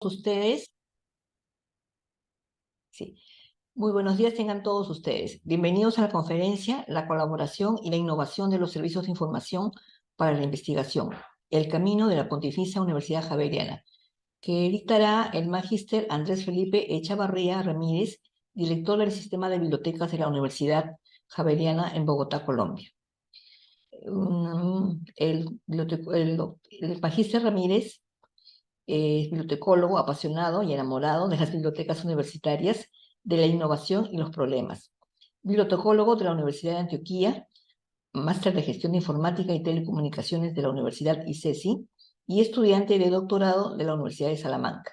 ustedes. Sí. Muy buenos días tengan todos ustedes. Bienvenidos a la conferencia La colaboración y la innovación de los servicios de información para la investigación, el camino de la Pontificia Universidad Javeriana, que dictará el magíster Andrés Felipe Echavarría Ramírez, director del Sistema de Bibliotecas de la Universidad Javeriana en Bogotá, Colombia. El magíster Ramírez es bibliotecólogo apasionado y enamorado de las bibliotecas universitarias, de la innovación y los problemas. Bibliotecólogo de la Universidad de Antioquia, máster de Gestión de Informática y Telecomunicaciones de la Universidad ICESI y estudiante de doctorado de la Universidad de Salamanca.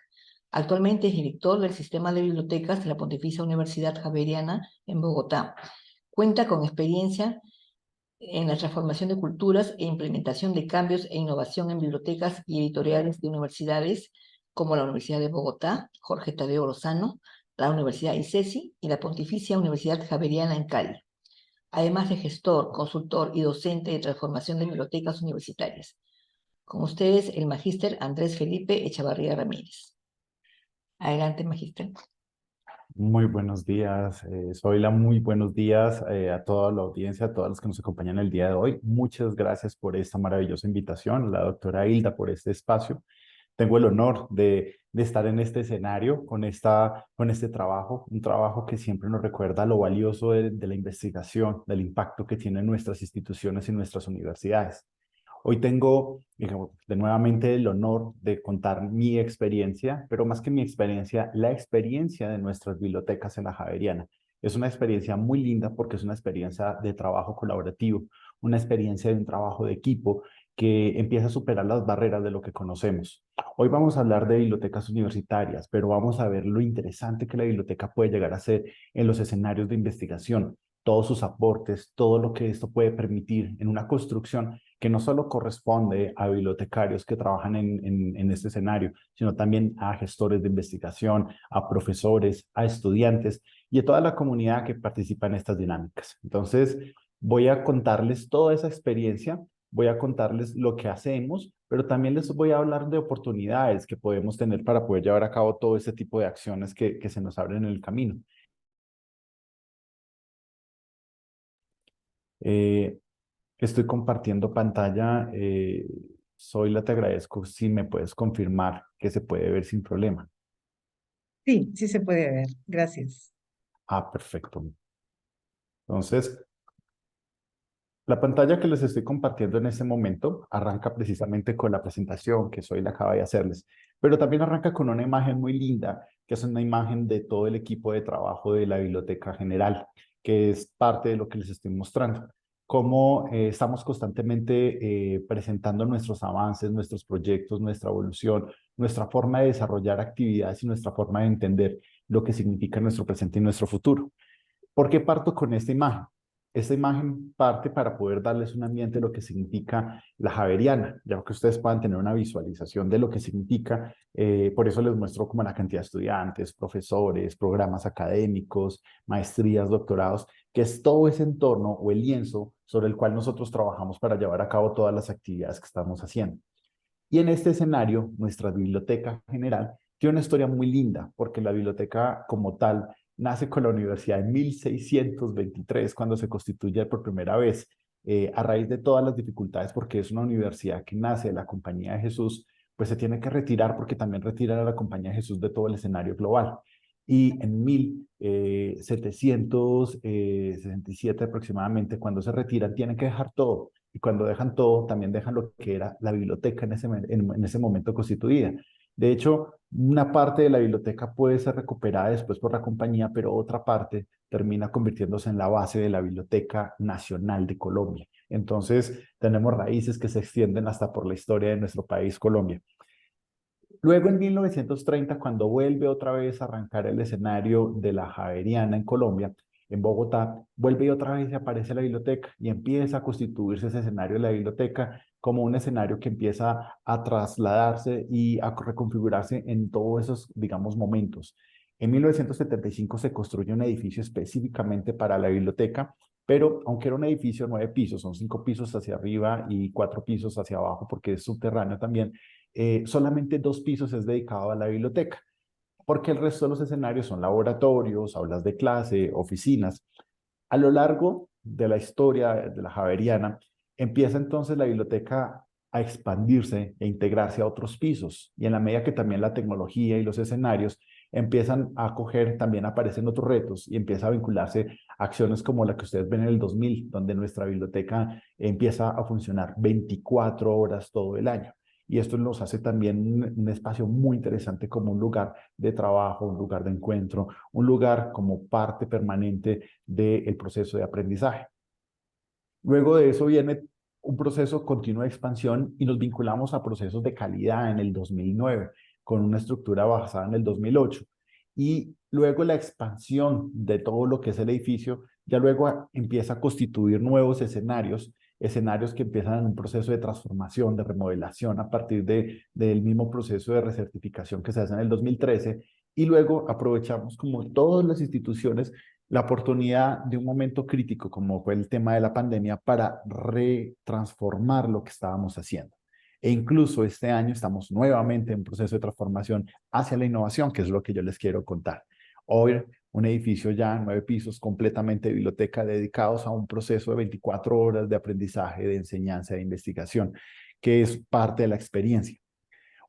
Actualmente es director del Sistema de Bibliotecas de la Pontificia Universidad Javeriana en Bogotá. Cuenta con experiencia en la transformación de culturas e implementación de cambios e innovación en bibliotecas y editoriales de universidades como la Universidad de Bogotá, Jorge Tadeo Lozano, la Universidad ICESI y la Pontificia Universidad Javeriana en Cali, además de gestor, consultor y docente de transformación de bibliotecas universitarias. Con ustedes, el magíster Andrés Felipe Echavarría Ramírez. Adelante, magíster. Muy buenos días, Zoila, muy buenos días a toda la audiencia, a todos los que nos acompañan el día de hoy. Muchas gracias por esta maravillosa invitación, la doctora Hilda, por este espacio. Tengo el honor de estar en este escenario con este trabajo, un trabajo que siempre nos recuerda lo valioso de la investigación, del impacto que tienen nuestras instituciones y nuestras universidades. Hoy tengo, digamos, nuevamente el honor de contar mi experiencia, pero más que mi experiencia, la experiencia de nuestras bibliotecas en la Javeriana. Es una experiencia muy linda porque es una experiencia de trabajo colaborativo, una experiencia de un trabajo de equipo que empieza a superar las barreras de lo que conocemos. Hoy vamos a hablar de bibliotecas universitarias, pero vamos a ver lo interesante que la biblioteca puede llegar a ser en los escenarios de investigación, todos sus aportes, todo lo que esto puede permitir en una construcción que no solo corresponde a bibliotecarios que trabajan en este escenario, sino también a gestores de investigación, a profesores, a estudiantes y a toda la comunidad que participa en estas dinámicas. Entonces, voy a contarles toda esa experiencia, voy a contarles lo que hacemos, pero también les voy a hablar de oportunidades que podemos tener para poder llevar a cabo todo ese tipo de acciones que se nos abren en el camino. Estoy compartiendo pantalla. Zoila, te agradezco si me puedes confirmar que se puede ver sin problema. Sí, sí se puede ver. Gracias. Ah, perfecto. Entonces, la pantalla que les estoy compartiendo en este momento arranca precisamente con la presentación que Zoila acaba de hacerles, pero también arranca con una imagen muy linda, que es una imagen de todo el equipo de trabajo de la Biblioteca General, que es parte de lo que les estoy mostrando. Cómo estamos constantemente presentando nuestros avances, nuestros proyectos, nuestra evolución, nuestra forma de desarrollar actividades y nuestra forma de entender lo que significa nuestro presente y nuestro futuro. ¿Por qué parto con esta imagen? Esta imagen parte para poder darles un ambiente de lo que significa la Javeriana, ya que ustedes puedan tener una visualización de lo que significa. Por eso les muestro como la cantidad de estudiantes, profesores, programas académicos, maestrías, doctorados, que es todo ese entorno o el lienzo sobre el cual nosotros trabajamos para llevar a cabo todas las actividades que estamos haciendo. Y en este escenario, nuestra biblioteca general tiene una historia muy linda, porque la biblioteca como tal nace con la universidad en 1623, cuando se constituye por primera vez, a raíz de todas las dificultades, porque es una universidad que nace de la Compañía de Jesús, pues se tiene que retirar porque también retiran a la Compañía de Jesús de todo el escenario global. Y en 1767 aproximadamente, cuando se retiran, tienen que dejar todo. Y cuando dejan todo, también dejan lo que era la biblioteca en ese momento constituida. De hecho, una parte de la biblioteca puede ser recuperada después por la compañía, pero otra parte termina convirtiéndose en la base de la Biblioteca Nacional de Colombia. Entonces, tenemos raíces que se extienden hasta por la historia de nuestro país, Colombia. Luego, en 1930, cuando vuelve otra vez a arrancar el escenario de la Javeriana en Colombia, en Bogotá, vuelve y otra vez aparece la biblioteca y empieza a constituirse ese escenario de la biblioteca como un escenario que empieza a trasladarse y a reconfigurarse en todos esos, digamos, momentos. En 1975 se construye un edificio específicamente para la biblioteca, pero aunque era un edificio 9 pisos, son 5 pisos hacia arriba y 4 pisos hacia abajo porque es subterráneo también, solamente 2 pisos es dedicado a la biblioteca, porque el resto de los escenarios son laboratorios, aulas de clase, oficinas. A lo largo de la historia de la Javeriana, empieza entonces la biblioteca a expandirse e integrarse a otros pisos. Y en la medida que también la tecnología y los escenarios empiezan a acoger, también aparecen otros retos y empieza a vincularse a acciones como la que ustedes ven en el 2000, donde nuestra biblioteca empieza a funcionar 24 horas todo el año. Y esto nos hace también un espacio muy interesante como un lugar de trabajo, un lugar de encuentro, un lugar como parte permanente del proceso de aprendizaje. Luego de eso viene un proceso continuo de expansión y nos vinculamos a procesos de calidad en el 2009, con una estructura basada en el 2008. Y luego la expansión de todo lo que es el edificio, ya luego empieza a constituir nuevos escenarios, escenarios que empiezan en un proceso de transformación, de remodelación a partir del mismo proceso de recertificación que se hace en el 2013. Y luego aprovechamos, como todas las instituciones, la oportunidad de un momento crítico como fue el tema de la pandemia para retransformar lo que estábamos haciendo. E incluso este año estamos nuevamente en un proceso de transformación hacia la innovación, que es lo que yo les quiero contar. Hoy, un edificio ya, 9 pisos, completamente de biblioteca, dedicados a un proceso de 24 horas de aprendizaje, de enseñanza, de investigación, que es parte de la experiencia.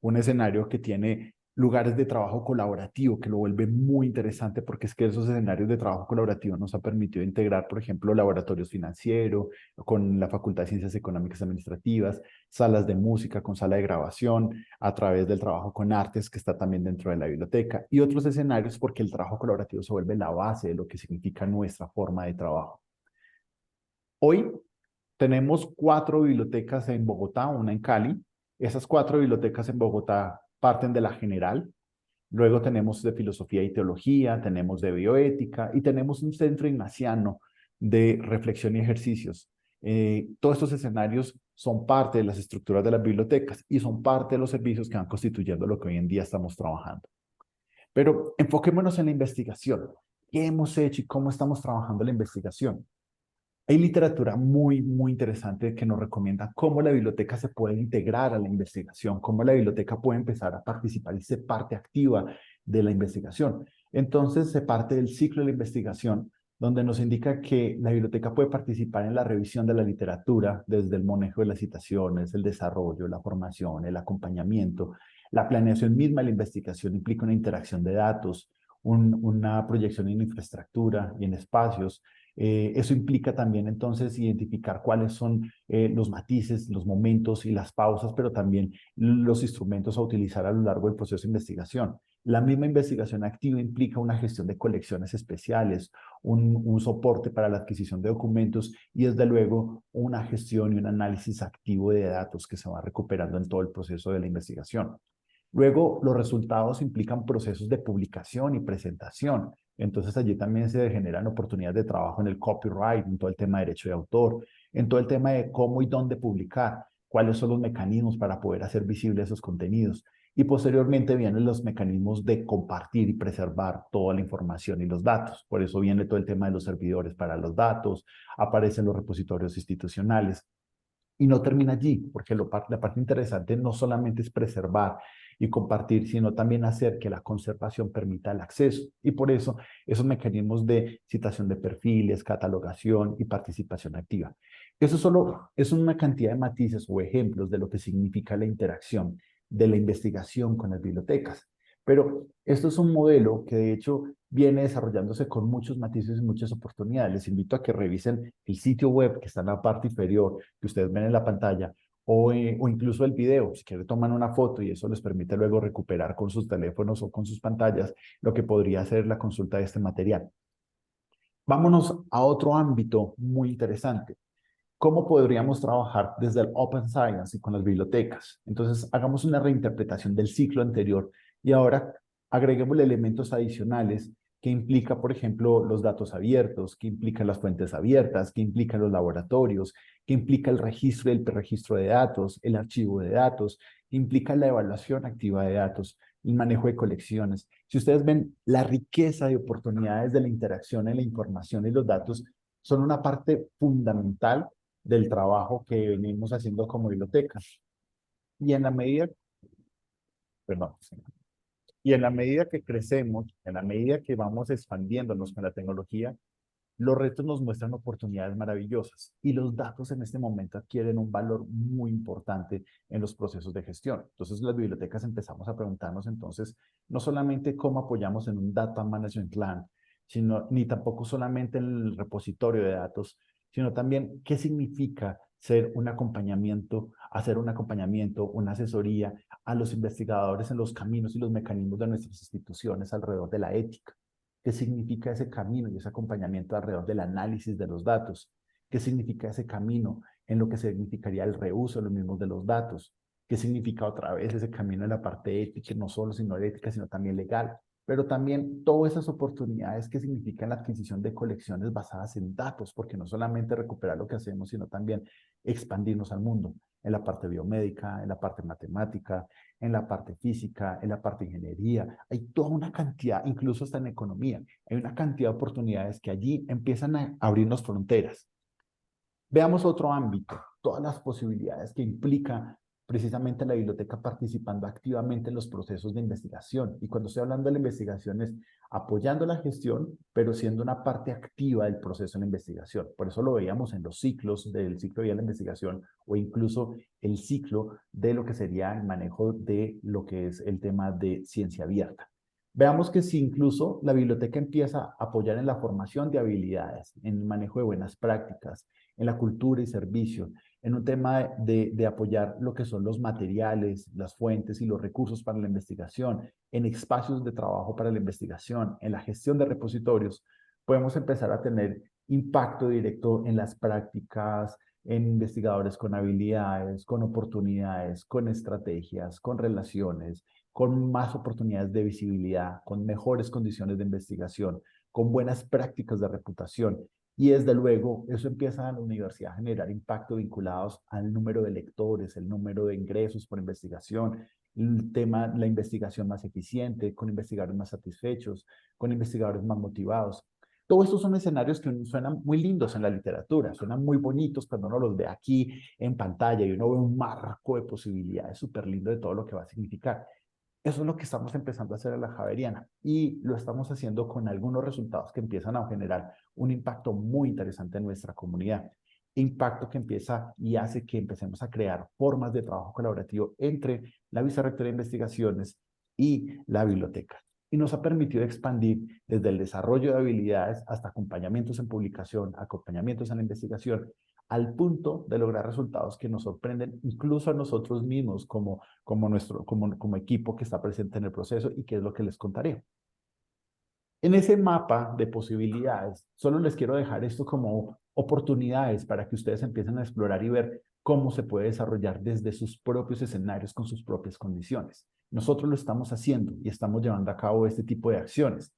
Un escenario que tiene lugares de trabajo colaborativo, que lo vuelve muy interesante porque es que esos escenarios de trabajo colaborativo nos ha permitido integrar, por ejemplo, laboratorios financieros con la Facultad de Ciencias Económicas y Administrativas, salas de música con sala de grabación, a través del trabajo con artes que está también dentro de la biblioteca y otros escenarios porque el trabajo colaborativo se vuelve la base de lo que significa nuestra forma de trabajo. Hoy tenemos 4 bibliotecas en Bogotá, una en Cali. Esas 4 bibliotecas en Bogotá parten de la general. Luego tenemos de filosofía y teología, tenemos de bioética y tenemos un centro ignaciano de reflexión y ejercicios. Todos estos escenarios son parte de las estructuras de las bibliotecas y son parte de los servicios que van constituyendo lo que hoy en día estamos trabajando. Pero enfoquémonos en la investigación. ¿Qué hemos hecho y cómo estamos trabajando la investigación? Hay literatura muy interesante que nos recomienda cómo la biblioteca se puede integrar a la investigación, cómo la biblioteca puede empezar a participar y ser parte activa de la investigación. Entonces se parte del ciclo de la investigación, donde nos indica que la biblioteca puede participar en la revisión de la literatura, desde el manejo de las citaciones, el desarrollo, la formación, el acompañamiento. La planeación misma de la investigación implica una interacción de datos, una proyección en infraestructura y en espacios. Eso implica también entonces identificar cuáles son los matices, los momentos y las pausas, pero también los instrumentos a utilizar a lo largo del proceso de investigación. La misma investigación activa implica una gestión de colecciones especiales, un soporte para la adquisición de documentos y desde luego una gestión y un análisis activo de datos que se va recuperando en todo el proceso de la investigación. Luego, los resultados implican procesos de publicación y presentación. Entonces, allí también se generan oportunidades de trabajo en el copyright, en todo el tema de derecho de autor, en todo el tema de cómo y dónde publicar, cuáles son los mecanismos para poder hacer visibles esos contenidos. Y posteriormente vienen los mecanismos de compartir y preservar toda la información y los datos. Por eso viene todo el tema de los servidores para los datos, aparecen los repositorios institucionales. Y no termina allí, porque la parte interesante no solamente es preservar y compartir, sino también hacer que la conservación permita el acceso. Y por eso esos mecanismos de citación de perfiles, catalogación y participación activa. Eso solo es una cantidad de matices o ejemplos de lo que significa la interacción de la investigación con las bibliotecas. Pero esto es un modelo que de hecho viene desarrollándose con muchos matices y muchas oportunidades. Les invito a que revisen el sitio web que está en la parte inferior, que ustedes ven en la pantalla, o incluso el video. Si quieren toman una foto y eso les permite luego recuperar con sus teléfonos o con sus pantallas lo que podría ser la consulta de este material. Vámonos a otro ámbito muy interesante. ¿Cómo podríamos trabajar desde el Open Science y con las bibliotecas? Entonces, hagamos una reinterpretación del ciclo anterior y ahora agreguemos elementos adicionales que implica, por ejemplo, los datos abiertos, que implican las fuentes abiertas, que implican los laboratorios, que implica el registro y el preregistro de datos, el archivo de datos, que implica la evaluación activa de datos, el manejo de colecciones. Si ustedes ven, la riqueza de oportunidades de la interacción en la información y los datos son una parte fundamental del trabajo que venimos haciendo como biblioteca. Y en la medida Perdón. Y en la medida que crecemos, en la medida que vamos expandiéndonos con la tecnología, los retos nos muestran oportunidades maravillosas y los datos en este momento adquieren un valor muy importante en los procesos de gestión. Entonces, las bibliotecas empezamos a preguntarnos entonces, no solamente cómo apoyamos en un Data Management Plan, sino, ni tampoco solamente en el repositorio de datos, sino también qué significa ser un acompañamiento, hacer un acompañamiento, una asesoría a los investigadores en los caminos y los mecanismos de nuestras instituciones alrededor de la ética. ¿Qué significa ese camino y ese acompañamiento alrededor del análisis de los datos? ¿Qué significa ese camino en lo que significaría el reuso de los mismos de los datos? ¿Qué significa otra vez ese camino en la parte ética, no solo sino ética, sino también legal? Pero también todas esas oportunidades que significan la adquisición de colecciones basadas en datos, porque no solamente recuperar lo que hacemos, sino también expandirnos al mundo, en la parte biomédica, en la parte matemática, en la parte física, en la parte de ingeniería. Hay toda una cantidad, incluso hasta en economía, hay una cantidad de oportunidades que allí empiezan a abrirnos fronteras. Veamos otro ámbito, todas las posibilidades que implica precisamente la biblioteca participando activamente en los procesos de investigación. Y cuando estoy hablando de la investigación es apoyando la gestión, pero siendo una parte activa del proceso de la investigación. Por eso lo veíamos en los ciclos del ciclo de la investigación o incluso el ciclo de lo que sería el manejo de lo que es el tema de ciencia abierta. Veamos que si incluso la biblioteca empieza a apoyar en la formación de habilidades, en el manejo de buenas prácticas, en la cultura y servicio, en un tema de apoyar lo que son los materiales, las fuentes y los recursos para la investigación, en espacios de trabajo para la investigación, en la gestión de repositorios, podemos empezar a tener impacto directo en las prácticas, en investigadores con habilidades, con oportunidades, con estrategias, con relaciones, con más oportunidades de visibilidad, con mejores condiciones de investigación, con buenas prácticas de reputación. Y desde luego, eso empieza en la universidad a generar impacto vinculados al número de lectores, el número de ingresos por investigación, el tema, la investigación más eficiente, con investigadores más satisfechos, con investigadores más motivados. Todos estos son escenarios que suenan muy lindos en la literatura, suenan muy bonitos cuando uno los ve aquí en pantalla y uno ve un marco de posibilidades súper lindo de todo lo que va a significar. Eso es lo que estamos empezando a hacer en la Javeriana y lo estamos haciendo con algunos resultados que empiezan a generar un impacto muy interesante en nuestra comunidad. Impacto que empieza y hace que empecemos a crear formas de trabajo colaborativo entre la Vicerrectoría de Investigaciones y la biblioteca. Y nos ha permitido expandir desde el desarrollo de habilidades hasta acompañamientos en publicación, acompañamientos en la investigación, al punto de lograr resultados que nos sorprenden incluso a nosotros mismos como equipo que está presente en el proceso y que es lo que les contaré. En ese mapa de posibilidades, solo les quiero dejar esto como oportunidades para que ustedes empiecen a explorar y ver cómo se puede desarrollar desde sus propios escenarios con sus propias condiciones. Nosotros lo estamos haciendo y estamos llevando a cabo este tipo de acciones.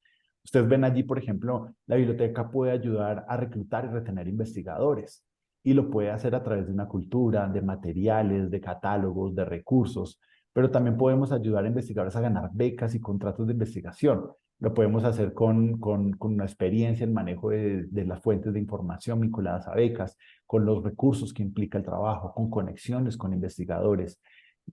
Ustedes ven allí, por ejemplo, la biblioteca puede ayudar a reclutar y retener investigadores y lo puede hacer a través de una cultura, de materiales, de catálogos, de recursos, pero también podemos ayudar a investigadores a ganar becas y contratos de investigación. Lo podemos hacer con una experiencia en manejo de las fuentes de información vinculadas a becas, con los recursos que implica el trabajo, con conexiones con investigadores.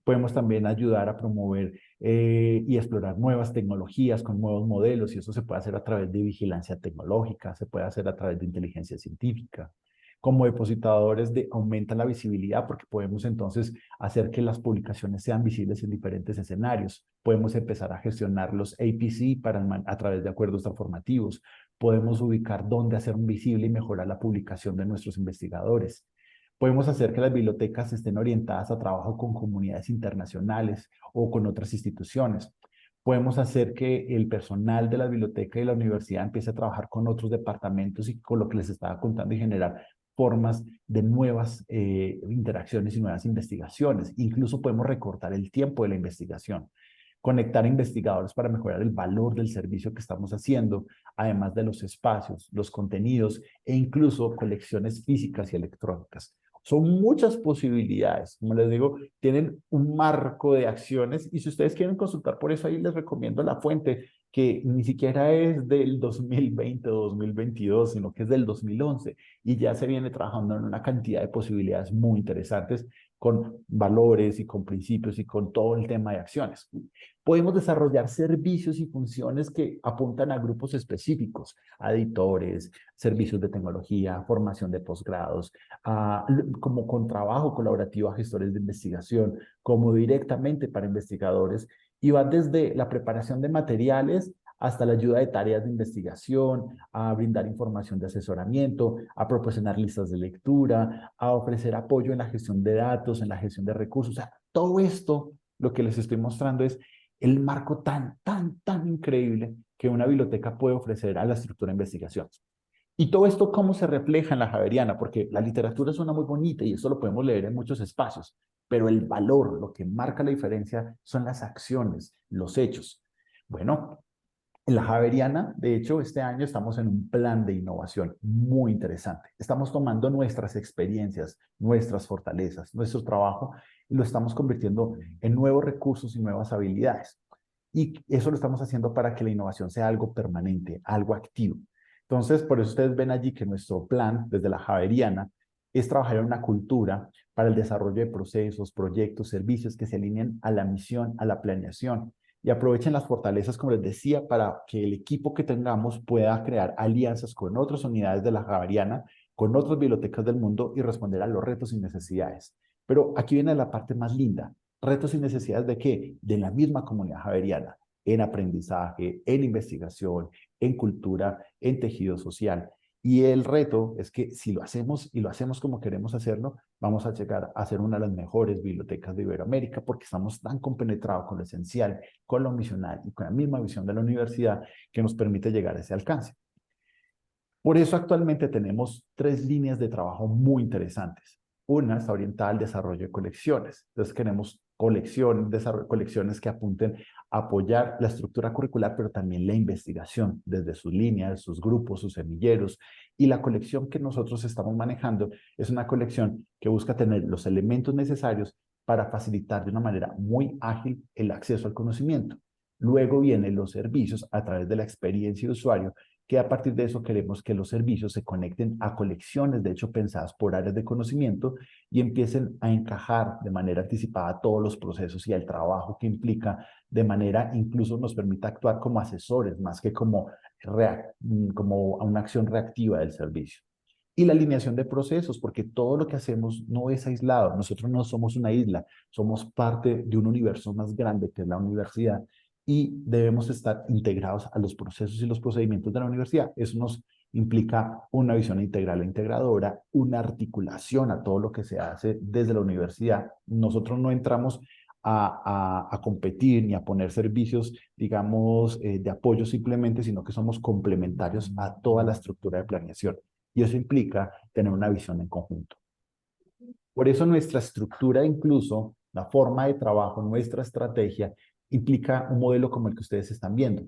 Podemos también ayudar a promover y explorar nuevas tecnologías con nuevos modelos y eso se puede hacer a través de vigilancia tecnológica, se puede hacer a través de inteligencia científica. Como depositadores aumenta la visibilidad porque podemos entonces hacer que las publicaciones sean visibles en diferentes escenarios. Podemos empezar a gestionar los APC a través de acuerdos transformativos. Podemos ubicar dónde hacer visible y mejorar la publicación de nuestros investigadores. Podemos hacer que las bibliotecas estén orientadas a trabajo con comunidades internacionales o con otras instituciones. Podemos hacer que el personal de la biblioteca y la universidad empiece a trabajar con otros departamentos y con lo que les estaba contando y generar formas de nuevas interacciones y nuevas investigaciones. Incluso podemos recortar el tiempo de la investigación, conectar investigadores para mejorar el valor del servicio que estamos haciendo, además de los espacios, los contenidos e incluso colecciones físicas y electrónicas. Son muchas posibilidades, como les digo, tienen un marco de acciones y si ustedes quieren consultar por eso ahí les recomiendo la fuente que ni siquiera es del 2020 o 2022, sino que es del 2011 y ya se viene trabajando en una cantidad de posibilidades muy interesantes con valores y con principios y con todo el tema de acciones. Podemos desarrollar servicios y funciones que apuntan a grupos específicos, a editores, servicios de tecnología, formación de posgrados, como con trabajo colaborativo a gestores de investigación, como directamente para investigadores, y va desde la preparación de materiales hasta la ayuda de tareas de investigación, a brindar información de asesoramiento, a proporcionar listas de lectura, a ofrecer apoyo en la gestión de datos, en la gestión de recursos. O sea, todo esto, lo que les estoy mostrando es el marco tan increíble que una biblioteca puede ofrecer a la estructura de investigación. Y todo esto, ¿cómo se refleja en la Javeriana? Porque la literatura suena muy bonita y eso lo podemos leer en muchos espacios, pero el valor, lo que marca la diferencia, son las acciones, los hechos. Bueno, en la Javeriana, de hecho, este año estamos en un plan de innovación muy interesante. Estamos tomando nuestras experiencias, nuestras fortalezas, nuestro trabajo y lo estamos convirtiendo en nuevos recursos y nuevas habilidades. Y eso lo estamos haciendo para que la innovación sea algo permanente, algo activo. Entonces, por eso ustedes ven allí que nuestro plan, desde la Javeriana, es trabajar en una cultura para el desarrollo de procesos, proyectos, servicios que se alineen a la misión, a la planeación y aprovechen las fortalezas, como les decía, para que el equipo que tengamos pueda crear alianzas con otras unidades de la Javeriana, con otras bibliotecas del mundo y responder a los retos y necesidades. Pero aquí viene la parte más linda. ¿Retos y necesidades de qué? De la misma comunidad javeriana, en aprendizaje, en investigación, en cultura, en tejido social. Y el reto es que si lo hacemos y lo hacemos como queremos hacerlo, vamos a llegar a ser una de las mejores bibliotecas de Iberoamérica porque estamos tan compenetrados con lo esencial, con lo misional y con la misma visión de la universidad que nos permite llegar a ese alcance. Por eso actualmente tenemos 3 líneas de trabajo muy interesantes. Una está orientada al desarrollo de colecciones. Entonces queremos colecciones que apunten a apoyar la estructura curricular, pero también la investigación desde sus líneas, sus grupos, sus semilleros. Y la colección que nosotros estamos manejando es una colección que busca tener los elementos necesarios para facilitar de una manera muy ágil el acceso al conocimiento. Luego vienen los servicios a través de la experiencia de usuario, que a partir de eso queremos que los servicios se conecten a colecciones, de hecho, pensadas por áreas de conocimiento y empiecen a encajar de manera anticipada todos los procesos y el trabajo que implica, de manera incluso nos permita actuar como asesores, más que como una acción reactiva del servicio. Y la alineación de procesos, porque todo lo que hacemos no es aislado. Nosotros no somos una isla, somos parte de un universo más grande que es la universidad y debemos estar integrados a los procesos y los procedimientos de la universidad. Eso nos implica una visión integral e integradora, una articulación a todo lo que se hace desde la universidad. Nosotros no entramos a competir ni a poner servicios, digamos, de apoyo simplemente, sino que somos complementarios a toda la estructura de planeación. Y eso implica tener una visión en conjunto. Por eso nuestra estructura, incluso la forma de trabajo, nuestra estrategia, implica un modelo como el que ustedes están viendo.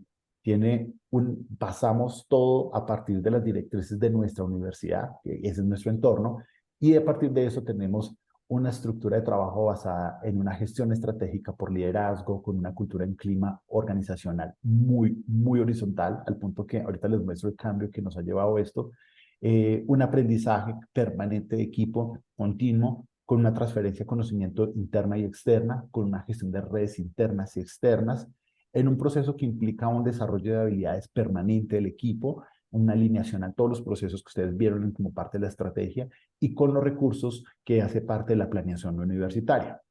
Basamos todo a partir de las directrices de nuestra universidad, que ese es nuestro entorno, y a partir de eso tenemos una estructura de trabajo basada en una gestión estratégica por liderazgo, con una cultura en clima organizacional muy horizontal, al punto que ahorita les muestro el cambio que nos ha llevado esto, un aprendizaje permanente de equipo continuo, con una transferencia de conocimiento interna y externa, con una gestión de redes internas y externas, en un proceso que implica un desarrollo de habilidades permanente del equipo, una alineación a todos los procesos que ustedes vieron como parte de la estrategia y con los recursos que hace parte de la planeación universitaria.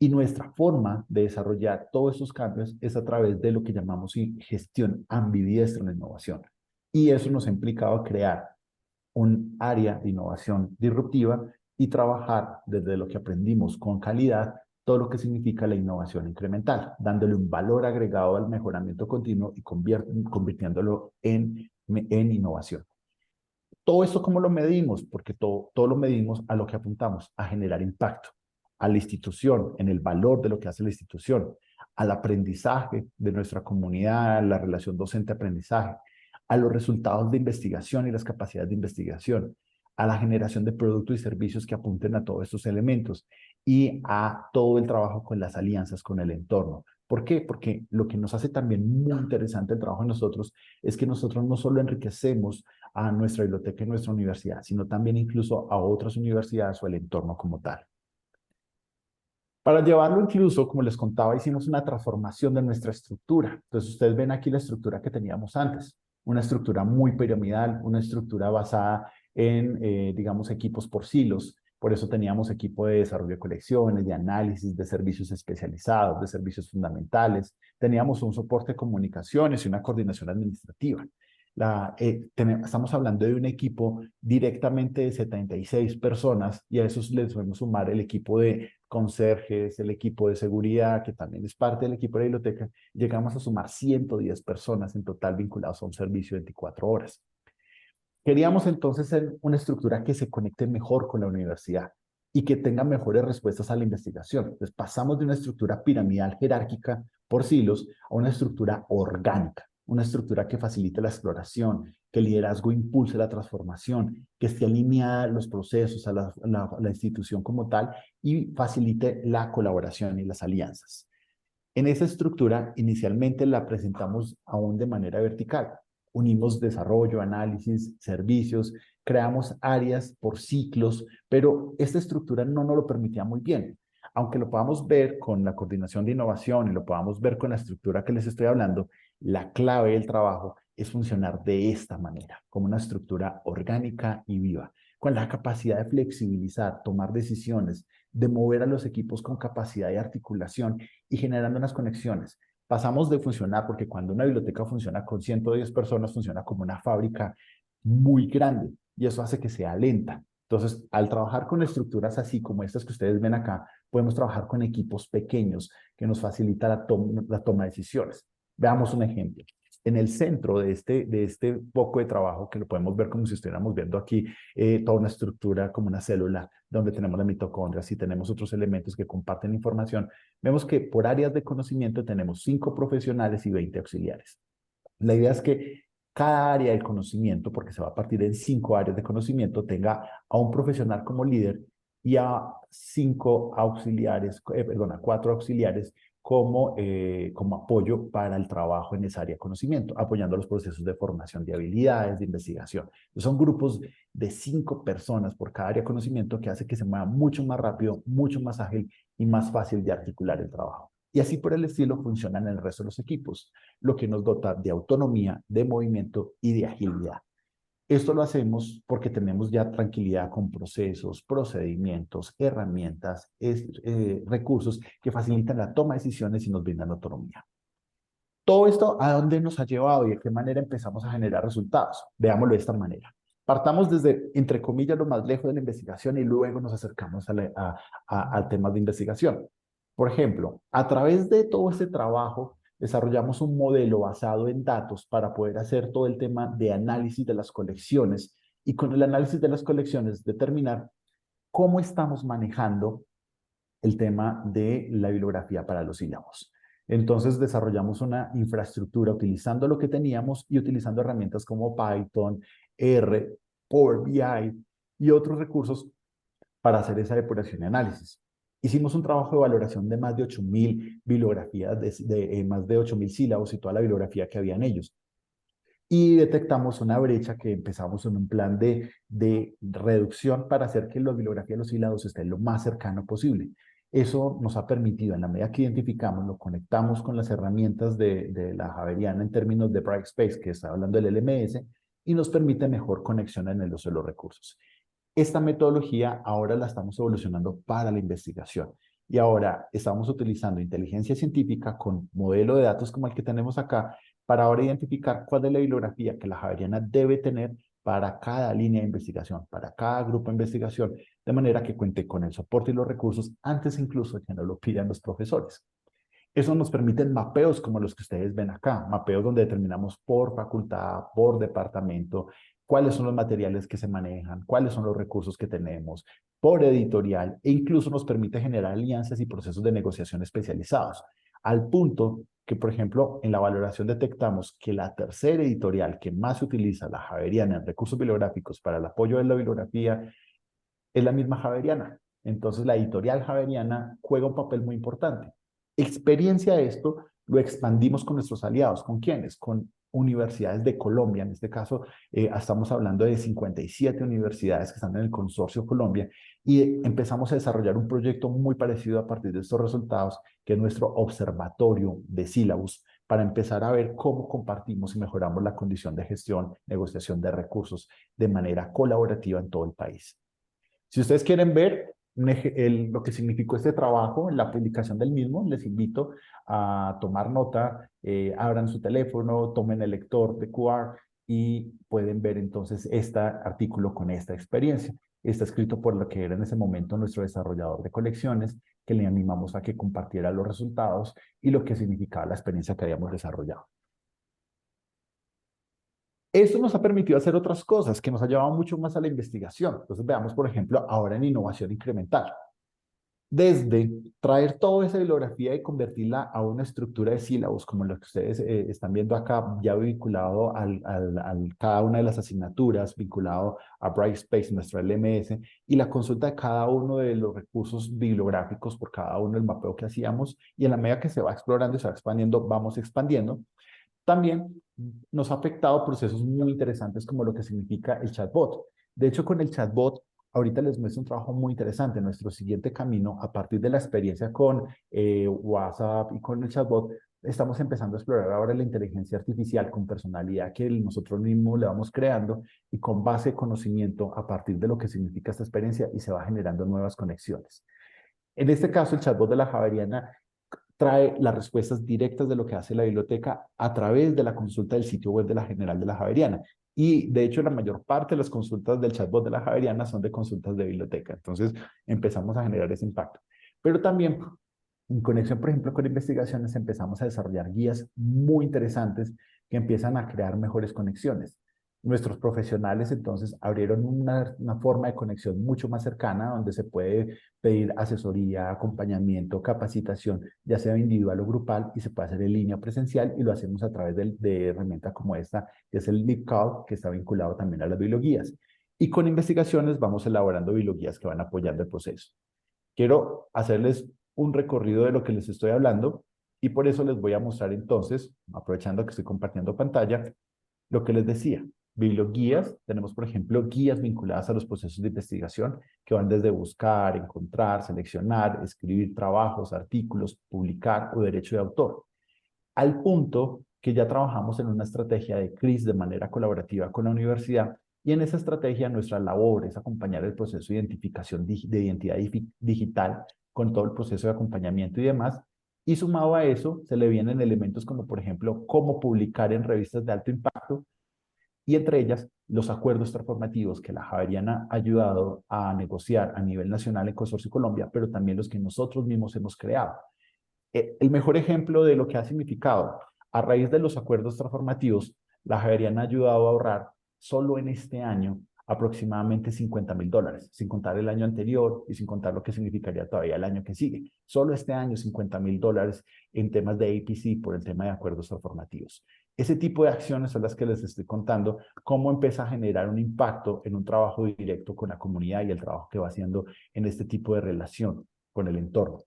Y nuestra forma de desarrollar todos esos cambios es a través de lo que llamamos gestión ambidiestra en la innovación. Y eso nos ha implicado crear un área de innovación disruptiva y trabajar desde lo que aprendimos con calidad todo lo que significa la innovación incremental, dándole un valor agregado al mejoramiento continuo y convirtiéndolo en innovación. Todo esto, ¿cómo lo medimos? Porque todo lo medimos a lo que apuntamos, a generar impacto, a la institución, en el valor de lo que hace la institución, al aprendizaje de nuestra comunidad, la relación docente-aprendizaje, a los resultados de investigación y las capacidades de investigación, a la generación de productos y servicios que apunten a todos estos elementos y a todo el trabajo con las alianzas con el entorno. ¿Por qué? Porque lo que nos hace también muy interesante el trabajo de nosotros es que nosotros no solo enriquecemos a nuestra biblioteca y nuestra universidad, sino también incluso a otras universidades o el entorno como tal. Para llevarlo incluso, como les contaba, hicimos una transformación de nuestra estructura. Entonces, ustedes ven aquí la estructura que teníamos antes, una estructura muy piramidal, una estructura basada en, digamos, equipos por silos. Por eso teníamos equipo de desarrollo de colecciones, de análisis, de servicios especializados, de servicios fundamentales. Teníamos un soporte de comunicaciones y una coordinación administrativa. Estamos hablando de un equipo directamente de 76 personas y a eso les podemos sumar el equipo de conserjes, el equipo de seguridad, que también es parte del equipo de la biblioteca. Llegamos a sumar 110 personas en total vinculados a un servicio 24 horas. Queríamos entonces una estructura que se conecte mejor con la universidad y que tenga mejores respuestas a la investigación. Entonces pasamos de una estructura piramidal jerárquica por silos a una estructura orgánica, una estructura que facilite la exploración, que el liderazgo impulse la transformación, que esté alineada a los procesos, a la institución como tal y facilite la colaboración y las alianzas. En esa estructura, inicialmente la presentamos aún de manera vertical. Unimos desarrollo, análisis, servicios, creamos áreas por ciclos, pero esta estructura no nos lo permitía muy bien. Aunque lo podamos ver con la coordinación de innovación y lo podamos ver con la estructura que les estoy hablando, la clave del trabajo es funcionar de esta manera, como una estructura orgánica y viva, con la capacidad de flexibilizar, tomar decisiones, de mover a los equipos con capacidad de articulación y generando unas conexiones. Pasamos de funcionar, porque cuando una biblioteca funciona con 110 personas, funciona como una fábrica muy grande y eso hace que sea lenta. Entonces, al trabajar con estructuras así como estas que ustedes ven acá, podemos trabajar con equipos pequeños que nos facilita la toma de decisiones. Veamos un ejemplo. En el centro de este foco de trabajo, que lo podemos ver como si estuviéramos viendo aquí, toda una estructura como una célula, donde tenemos las mitocondrias y tenemos otros elementos que comparten información, vemos que por áreas de conocimiento tenemos 5 profesionales y 20 auxiliares. La idea es que cada área del conocimiento, porque se va a partir en 5 áreas de conocimiento, tenga a un profesional como líder y a 4 auxiliares como apoyo para el trabajo en esa área de conocimiento, apoyando los procesos de formación de habilidades, de investigación. Son grupos de 5 personas por cada área de conocimiento que hace que se mueva mucho más rápido, mucho más ágil y más fácil de articular el trabajo. Y así por el estilo funcionan el resto de los equipos, lo que nos dota de autonomía, de movimiento y de agilidad. Esto lo hacemos porque tenemos ya tranquilidad con procesos, procedimientos, herramientas, recursos que facilitan la toma de decisiones y nos brindan autonomía. Todo esto, ¿a dónde nos ha llevado y de qué manera empezamos a generar resultados? Veámoslo de esta manera. Partamos desde, entre comillas, lo más lejos de la investigación y luego nos acercamos al tema de investigación. Por ejemplo, a través de todo este trabajo, desarrollamos un modelo basado en datos para poder hacer todo el tema de análisis de las colecciones y con el análisis de las colecciones determinar cómo estamos manejando el tema de la bibliografía para los sílabos. Entonces desarrollamos una infraestructura utilizando lo que teníamos y utilizando herramientas como Python, R, Power BI y otros recursos para hacer esa depuración y análisis. Hicimos un trabajo de valoración de más de 8.000 bibliografías, más de 8.000 sílabos y toda la bibliografía que había en ellos. Y detectamos una brecha que empezamos en un plan de reducción para hacer que la bibliografía de los sílabos esté lo más cercano posible. Eso nos ha permitido, en la medida que identificamos, lo conectamos con las herramientas de la Javeriana en términos de Brightspace, que está hablando del LMS, y nos permite mejor conexión en el uso de los recursos. Esta metodología ahora la estamos evolucionando para la investigación y ahora estamos utilizando inteligencia científica con modelo de datos como el que tenemos acá para ahora identificar cuál es la bibliografía que la Javeriana debe tener para cada línea de investigación, para cada grupo de investigación, de manera que cuente con el soporte y los recursos antes incluso que nos lo pidan los profesores. Eso nos permite mapeos como los que ustedes ven acá, mapeos donde determinamos por facultad, por departamento, cuáles son los materiales que se manejan, cuáles son los recursos que tenemos, por editorial, e incluso nos permite generar alianzas y procesos de negociación especializados, al punto que, por ejemplo, en la valoración detectamos que la tercera editorial que más se utiliza, la Javeriana, en recursos bibliográficos para el apoyo de la bibliografía, es la misma Javeriana. Entonces, la editorial Javeriana juega un papel muy importante. Experiencia de esto lo expandimos con nuestros aliados. ¿Con quiénes? Con universidades de Colombia. En este caso, estamos hablando de 57 universidades que están en el Consorcio Colombia y empezamos a desarrollar un proyecto muy parecido a partir de estos resultados, que es nuestro observatorio de sílabus, para empezar a ver cómo compartimos y mejoramos la condición de gestión, negociación de recursos de manera colaborativa en todo el país. Si ustedes quieren ver lo que significó este trabajo, la publicación del mismo, les invito a tomar nota, abran su teléfono, tomen el lector de QR y pueden ver entonces este artículo con esta experiencia. Está escrito por lo que era en ese momento nuestro desarrollador de colecciones, que le animamos a que compartiera los resultados y lo que significaba la experiencia que habíamos desarrollado. Esto nos ha permitido hacer otras cosas que nos ha llevado mucho más a la investigación. Entonces veamos, por ejemplo, ahora en innovación incremental. Desde traer toda esa bibliografía y convertirla a una estructura de sílabos, como lo que ustedes están viendo acá, ya vinculado a cada una de las asignaturas, vinculado a Brightspace, nuestra LMS, y la consulta de cada uno de los recursos bibliográficos por cada uno del mapeo que hacíamos, y en la medida que se va explorando y se va expandiendo, vamos expandiendo. También nos ha afectado procesos muy interesantes como lo que significa el chatbot. De hecho, con el chatbot, ahorita les muestro un trabajo muy interesante. Nuestro siguiente camino, a partir de la experiencia con WhatsApp y con el chatbot, estamos empezando a explorar ahora la inteligencia artificial con personalidad que nosotros mismos le vamos creando y con base de conocimiento a partir de lo que significa esta experiencia y se va generando nuevas conexiones. En este caso, el chatbot de la Javeriana trae las respuestas directas de lo que hace la biblioteca a través de la consulta del sitio web de la General de la Javeriana. Y de hecho, la mayor parte de las consultas del chatbot de la Javeriana son de consultas de biblioteca. Entonces, empezamos a generar ese impacto. Pero también, en conexión, por ejemplo, con investigaciones, empezamos a desarrollar guías muy interesantes que empiezan a crear mejores conexiones. Nuestros profesionales entonces abrieron una forma de conexión mucho más cercana donde se puede pedir asesoría, acompañamiento, capacitación, ya sea individual o grupal, y se puede hacer en línea presencial y lo hacemos a través de herramientas como esta, que es el LeapCall, que está vinculado también a las biblioguías. Y con investigaciones vamos elaborando biblioguías que van apoyando el proceso. Quiero hacerles un recorrido de lo que les estoy hablando y por eso les voy a mostrar entonces, aprovechando que estoy compartiendo pantalla, lo que les decía. Biblioguías, tenemos por ejemplo guías vinculadas a los procesos de investigación que van desde buscar, encontrar, seleccionar, escribir trabajos, artículos, publicar o derecho de autor, al punto que ya trabajamos en una estrategia de CRIS de manera colaborativa con la universidad y en esa estrategia nuestra labor es acompañar el proceso de identificación de identidad digital con todo el proceso de acompañamiento y demás. Y sumado a eso, se le vienen elementos como, por ejemplo, cómo publicar en revistas de alto impacto, y entre ellas los acuerdos transformativos que la Javeriana ha ayudado a negociar a nivel nacional en Consorcio Colombia, pero también los que nosotros mismos hemos creado. El mejor ejemplo de lo que ha significado, a raíz de los acuerdos transformativos, la Javeriana ha ayudado a ahorrar solo en este año aproximadamente $50,000, sin contar el año anterior y sin contar lo que significaría todavía el año que sigue. Solo este año $50,000 en temas de APC por el tema de acuerdos transformativos. Ese tipo de acciones son las que les estoy contando, cómo empieza a generar un impacto en un trabajo directo con la comunidad y el trabajo que va haciendo en este tipo de relación con el entorno.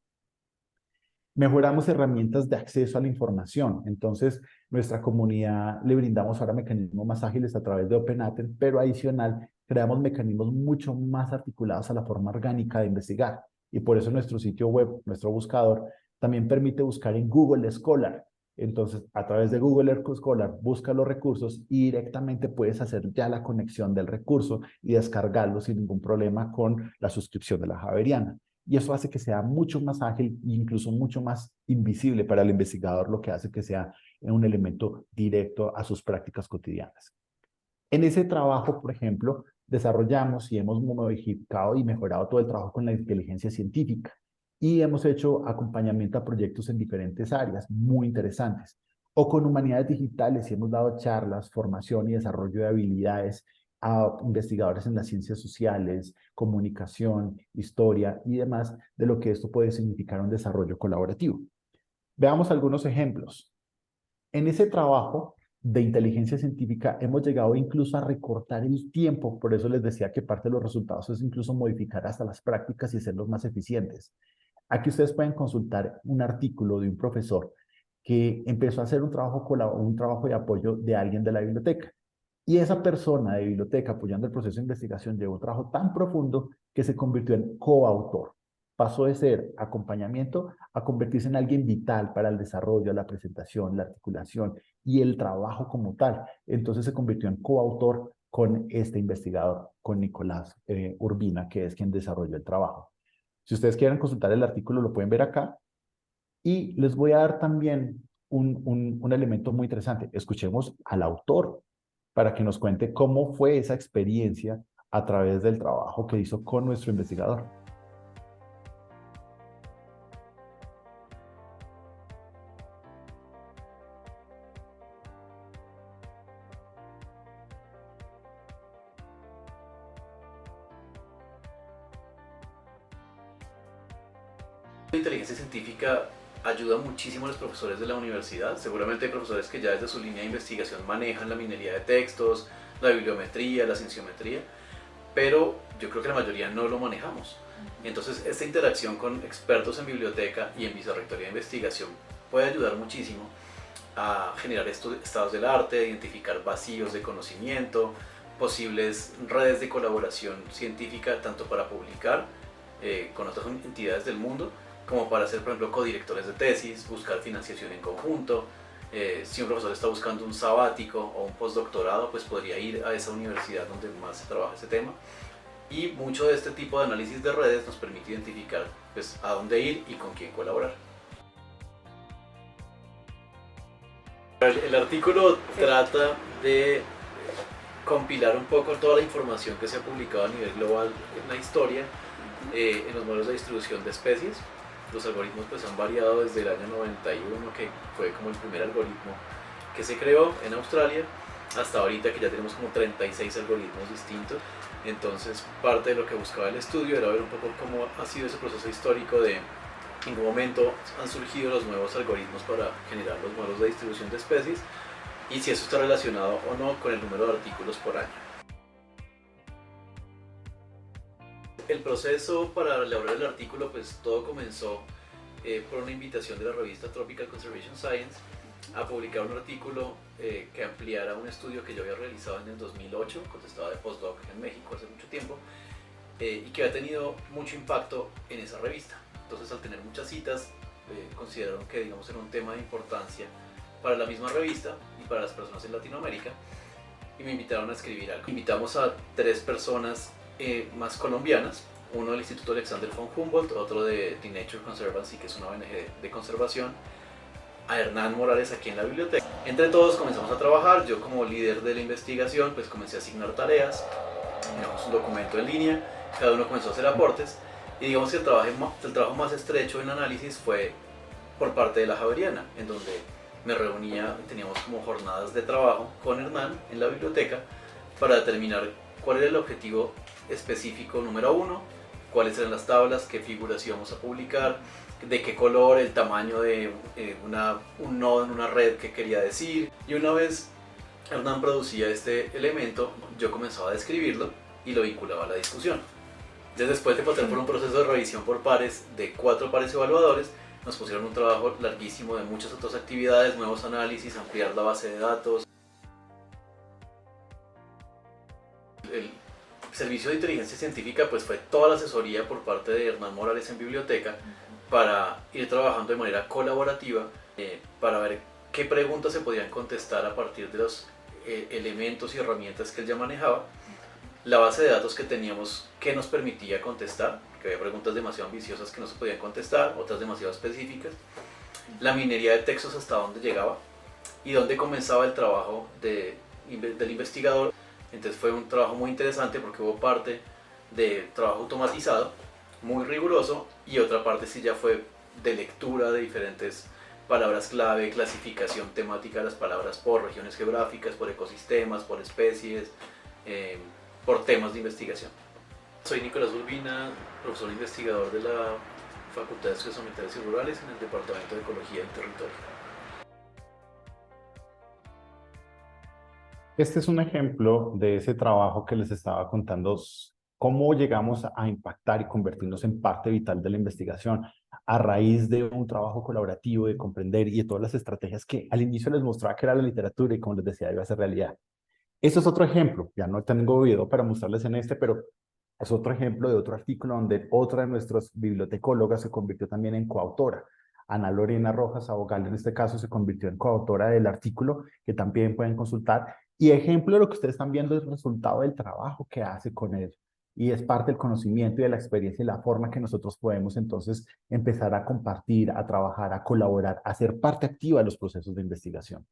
Mejoramos herramientas de acceso a la información. Entonces, nuestra comunidad le brindamos ahora mecanismos más ágiles a través de OpenAten, pero adicional, creamos mecanismos mucho más articulados a la forma orgánica de investigar. Y por eso nuestro sitio web, nuestro buscador, también permite buscar en Google Scholar. Entonces, a través de Google Scholar, busca los recursos y directamente puedes hacer ya la conexión del recurso y descargarlo sin ningún problema con la suscripción de la Javeriana. Y eso hace que sea mucho más ágil e incluso mucho más invisible para el investigador, lo que hace que sea un elemento directo a sus prácticas cotidianas. En ese trabajo, por ejemplo, desarrollamos y hemos modificado y mejorado todo el trabajo con la inteligencia científica y hemos hecho acompañamiento a proyectos en diferentes áreas muy interesantes. O con humanidades digitales y hemos dado charlas, formación y desarrollo de habilidades a investigadores en las ciencias sociales, comunicación, historia y demás, de lo que esto puede significar un desarrollo colaborativo. Veamos algunos ejemplos. En ese trabajo de inteligencia científica hemos llegado incluso a recortar el tiempo, por eso les decía que parte de los resultados es incluso modificar hasta las prácticas y hacerlos más eficientes. Aquí ustedes pueden consultar un artículo de un profesor que empezó a hacer un trabajo de apoyo de alguien de la biblioteca. Y esa persona de biblioteca apoyando el proceso de investigación llevó un trabajo tan profundo que se convirtió en coautor. Pasó de ser acompañamiento a convertirse en alguien vital para el desarrollo, la presentación, la articulación y el trabajo como tal. Entonces se convirtió en coautor con este investigador, con Nicolás Urbina, que es quien desarrolló el trabajo. Si ustedes quieren consultar el artículo, lo pueden ver acá. Y les voy a dar también un elemento muy interesante. Escuchemos al autor para que nos cuente cómo fue esa experiencia a través del trabajo que hizo con nuestro investigador. La inteligencia científica ayuda muchísimo a los profesores de la universidad. Seguramente hay profesores que ya desde su línea de investigación manejan la minería de textos, la bibliometría, la cienciometría, pero yo creo que la mayoría no lo manejamos. Entonces, esta interacción con expertos en biblioteca y en vicerrectoría de investigación puede ayudar muchísimo a generar estos estados del arte, a identificar vacíos de conocimiento, posibles redes de colaboración científica, tanto para publicar con otras entidades del mundo, como para ser, por ejemplo, codirectores de tesis, buscar financiación en conjunto. Si un profesor está buscando un sabático o un postdoctorado, pues podría ir a esa universidad donde más se trabaja ese tema. Y mucho de este tipo de análisis de redes nos permite identificar pues, a dónde ir y con quién colaborar. El artículo trata de compilar un poco toda la información que se ha publicado a nivel global en la historia, en los modelos de distribución de especies. Los algoritmos pues han variado desde el año 91, que fue como el primer algoritmo que se creó en Australia, hasta ahorita que ya tenemos como 36 algoritmos distintos. Entonces parte de lo que buscaba el estudio era ver un poco cómo ha sido ese proceso histórico de en qué momento han surgido los nuevos algoritmos para generar los modelos de distribución de especies y si eso está relacionado o no con el número de artículos por año. El proceso para elaborar el artículo, pues todo comenzó por una invitación de la revista Tropical Conservation Science a publicar un artículo que ampliara un estudio que yo había realizado en el 2008, cuando estaba de postdoc en México hace mucho tiempo, y que había tenido mucho impacto en esa revista. Entonces, al tener muchas citas, consideraron que digamos, era un tema de importancia para la misma revista y para las personas en Latinoamérica, y me invitaron a escribir algo. Invitamos a 3 personas más colombianas, uno del Instituto Alexander von Humboldt, otro de The Nature Conservancy, que es una ONG de conservación, a Hernán Morales aquí en la biblioteca. Entre todos comenzamos a trabajar, yo como líder de la investigación pues comencé a asignar tareas, digamos un documento en línea, cada uno comenzó a hacer aportes y digamos que el trabajo más estrecho en análisis fue por parte de la Javeriana, en donde me reunía, teníamos como jornadas de trabajo con Hernán en la biblioteca para determinar cuál era el objetivo específico número 1, cuáles eran las tablas, qué figuras íbamos a publicar, de qué color, el tamaño de un nodo en una red que quería decir. Y una vez Hernán producía este elemento, yo comenzaba a describirlo y lo vinculaba a la discusión. Entonces, después de pasar por un proceso de revisión por pares de 4 pares evaluadores, nos pusieron un trabajo larguísimo de muchas otras actividades, nuevos análisis, ampliar la base de datos. El servicio de inteligencia científica pues fue toda la asesoría por parte de Hernán Morales en biblioteca para ir trabajando de manera colaborativa para ver qué preguntas se podían contestar a partir de los elementos y herramientas que él ya manejaba, la base de datos que teníamos que nos permitía contestar, que había preguntas demasiado ambiciosas que no se podían contestar, otras demasiado específicas, la minería de textos hasta dónde llegaba y dónde comenzaba el trabajo del investigador. Entonces fue un trabajo muy interesante porque hubo parte de trabajo automatizado, muy riguroso, y otra parte sí ya fue de lectura de diferentes palabras clave, clasificación temática de las palabras por regiones geográficas, por ecosistemas, por especies, por temas de investigación. Soy Nicolás Urbina, profesor investigador de la Facultad de Estudios Ambientales y Rurales en el Departamento de Ecología y Territorio. Este es un ejemplo de ese trabajo que les estaba contando, cómo llegamos a impactar y convertirnos en parte vital de la investigación. a raíz de un trabajo colaborativo, de comprender y de todas las estrategias que al inicio les mostraba que era la literatura y como les decía, iba a ser realidad. Eso es otro ejemplo, ya no tengo video para mostrarles en este, pero es otro ejemplo de otro artículo donde otra de nuestras bibliotecólogas se convirtió también en coautora. Ana Lorena Rojas Abogal, en este caso, se convirtió en coautora del artículo, que también pueden consultar. Y ejemplo de lo que ustedes están viendo es el resultado del trabajo que hace con él. Y es parte del conocimiento y de la experiencia y la forma que nosotros podemos entonces empezar a compartir, a trabajar, a colaborar, a ser parte activa de los procesos de investigación.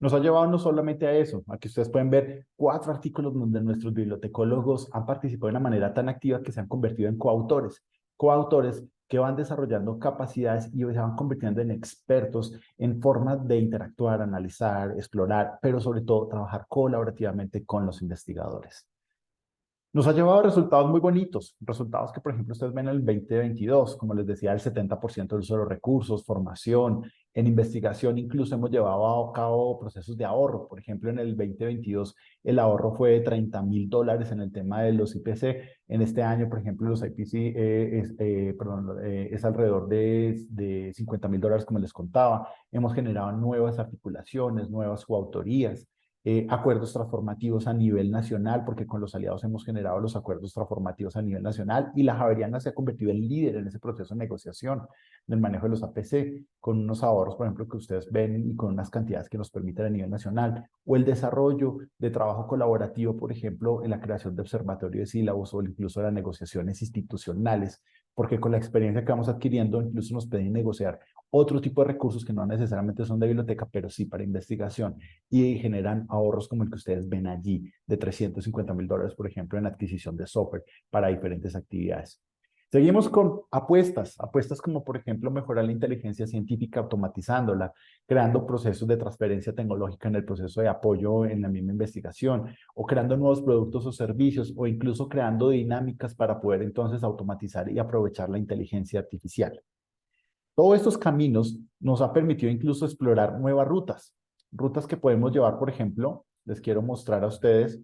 Nos ha llevado no solamente a eso, a que ustedes pueden ver 4 artículos donde nuestros bibliotecólogos han participado de una manera tan activa que se han convertido en coautores. Coautores que van desarrollando capacidades y se van convirtiendo en expertos en formas de interactuar, analizar, explorar, pero sobre todo trabajar colaborativamente con los investigadores. Nos ha llevado a resultados muy bonitos, resultados que, por ejemplo, ustedes ven en el 2022, como les decía, el 70% del uso de los recursos, formación, en investigación incluso hemos llevado a cabo procesos de ahorro. Por ejemplo, en el 2022 el ahorro fue de $30,000 en el tema de los IPC. En este año, por ejemplo, los IPC es alrededor de $50,000, como les contaba. Hemos generado nuevas articulaciones, nuevas coautorías. Acuerdos transformativos a nivel nacional, porque con los aliados hemos generado los acuerdos transformativos a nivel nacional y la Javeriana se ha convertido en líder en ese proceso de negociación del manejo de los APC, con unos ahorros, por ejemplo, que ustedes ven y con unas cantidades que nos permiten a nivel nacional, o el desarrollo de trabajo colaborativo, por ejemplo, en la creación de observatorio de sílabos o incluso las negociaciones institucionales, porque con la experiencia que vamos adquiriendo incluso nos pueden negociar otro tipo de recursos que no necesariamente son de biblioteca, pero sí para investigación y generan ahorros como el que ustedes ven allí, de $350,000, por ejemplo, en adquisición de software para diferentes actividades. Seguimos con apuestas como por ejemplo mejorar la inteligencia científica automatizándola, creando procesos de transferencia tecnológica en el proceso de apoyo en la misma investigación, o creando nuevos productos o servicios, o incluso creando dinámicas para poder entonces automatizar y aprovechar la inteligencia artificial. Todos estos caminos nos ha permitido incluso explorar nuevas rutas que podemos llevar, por ejemplo, les quiero mostrar a ustedes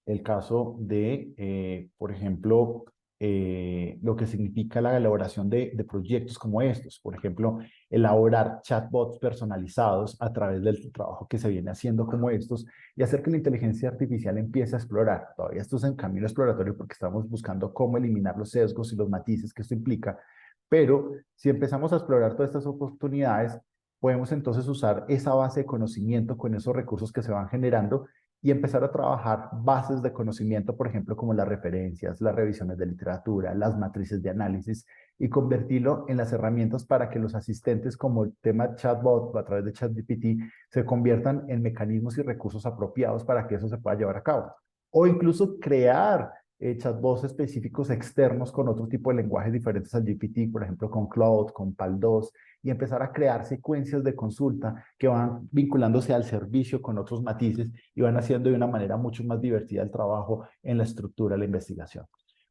el caso de, por ejemplo, lo que significa la elaboración de proyectos como estos. Por ejemplo, elaborar chatbots personalizados a través del trabajo que se viene haciendo como estos y hacer que la inteligencia artificial empiece a explorar. Todavía esto es en camino exploratorio porque estamos buscando cómo eliminar los sesgos y los matices que esto implica, pero si empezamos a explorar todas estas oportunidades, podemos entonces usar esa base de conocimiento con esos recursos que se van generando y empezar a trabajar bases de conocimiento, por ejemplo, como las referencias, las revisiones de literatura, las matrices de análisis, y convertirlo en las herramientas para que los asistentes como el tema chatbot o a través de ChatGPT se conviertan en mecanismos y recursos apropiados para que eso se pueda llevar a cabo. O incluso crear chatbots específicos externos con otro tipo de lenguajes diferentes al GPT, por ejemplo, con Claude, con PAL2, y empezar a crear secuencias de consulta que van vinculándose al servicio con otros matices y van haciendo de una manera mucho más divertida el trabajo en la estructura de la investigación.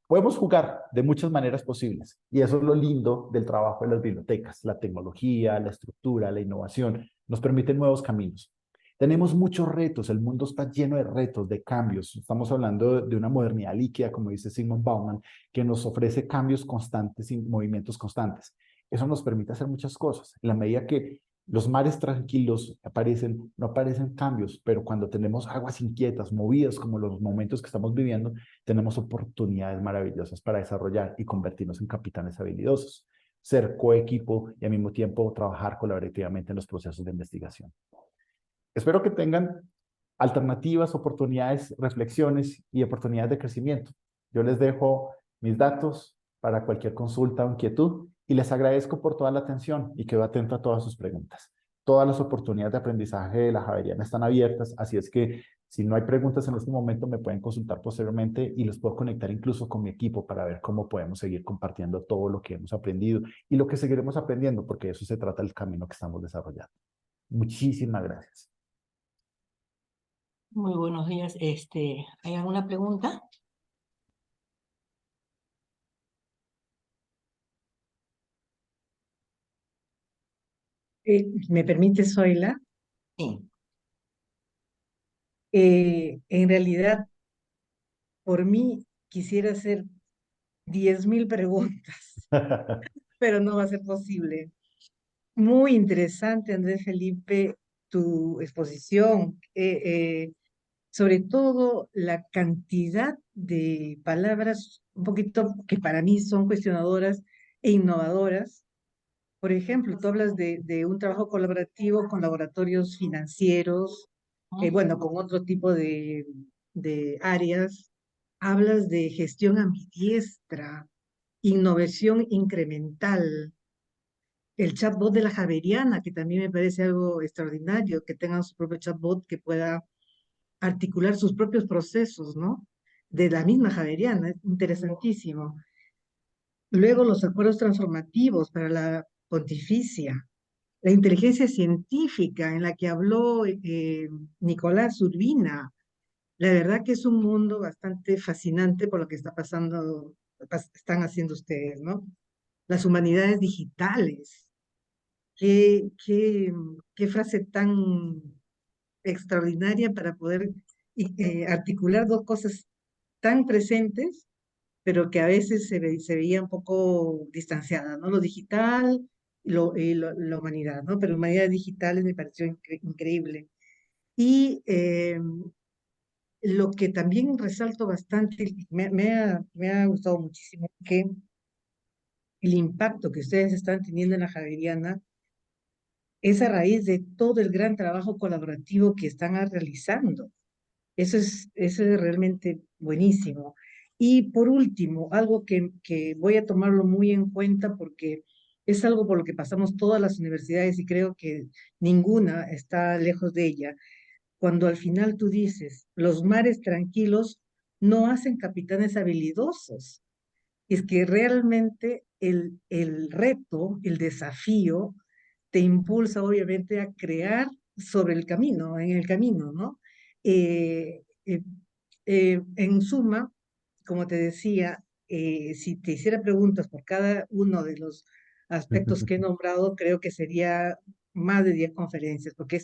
Podemos jugar de muchas maneras posibles y eso es lo lindo del trabajo de las bibliotecas. La tecnología, la estructura, la innovación nos permiten nuevos caminos. Tenemos muchos retos, el mundo está lleno de retos, de cambios. Estamos hablando de una modernidad líquida, como dice Zygmunt Bauman, que nos ofrece cambios constantes y movimientos constantes. Eso nos permite hacer muchas cosas. En la medida que los mares tranquilos aparecen, no aparecen cambios, pero cuando tenemos aguas inquietas, movidas como los momentos que estamos viviendo, tenemos oportunidades maravillosas para desarrollar y convertirnos en capitanes habilidosos, ser coequipo y al mismo tiempo trabajar colaborativamente en los procesos de investigación. Espero que tengan alternativas, oportunidades, reflexiones y oportunidades de crecimiento. Yo les dejo mis datos para cualquier consulta o inquietud y les agradezco por toda la atención y quedo atento a todas sus preguntas. Todas las oportunidades de aprendizaje de la Javeriana están abiertas, así es que si no hay preguntas en este momento me pueden consultar posteriormente y los puedo conectar incluso con mi equipo para ver cómo podemos seguir compartiendo todo lo que hemos aprendido y lo que seguiremos aprendiendo, porque de eso se trata el camino que estamos desarrollando. Muchísimas gracias. Muy buenos días. ¿Hay alguna pregunta? ¿Me permite, Zoila? Sí. En realidad, por mí, quisiera hacer 10,000 preguntas, pero no va a ser posible. Muy interesante, Andrés Felipe, tu exposición. Sobre todo la cantidad de palabras un poquito que para mí son cuestionadoras e innovadoras. Por ejemplo, tú hablas de un trabajo colaborativo con laboratorios financieros, bueno, con otro tipo de áreas. Hablas de gestión ambidiestra, innovación incremental, el chatbot de la Javeriana, que también me parece algo extraordinario, que tengan su propio chatbot que pueda articular sus propios procesos, ¿no? De la misma Javeriana, es interesantísimo. Luego los acuerdos transformativos para la pontificia, la inteligencia científica en la que habló Nicolás Urbina. La verdad que es un mundo bastante fascinante por lo que está pasando, están haciendo ustedes, ¿no? Las humanidades digitales. Qué, qué frase tan extraordinaria para poder articular dos cosas tan presentes, pero que a veces se veía un poco distanciada, ¿no? Lo digital la humanidad, ¿no? Pero humanidades digitales me pareció increíble. Y lo que también resalto bastante, y me ha gustado muchísimo, que el impacto que ustedes están teniendo en la Javeriana es a raíz de todo el gran trabajo colaborativo que están realizando. Eso es realmente buenísimo. Y por último, algo que voy a tomarlo muy en cuenta porque es algo por lo que pasamos todas las universidades y creo que ninguna está lejos de ella. Cuando al final tú dices, los mares tranquilos no hacen capitanes habilidosos. Es que realmente el reto, el desafío, te impulsa obviamente a crear sobre el camino, en el camino, ¿no? Eh, eh, en suma, como te decía, si te hiciera preguntas por cada uno de los aspectos que he nombrado, creo que sería más de 10 conferencias, porque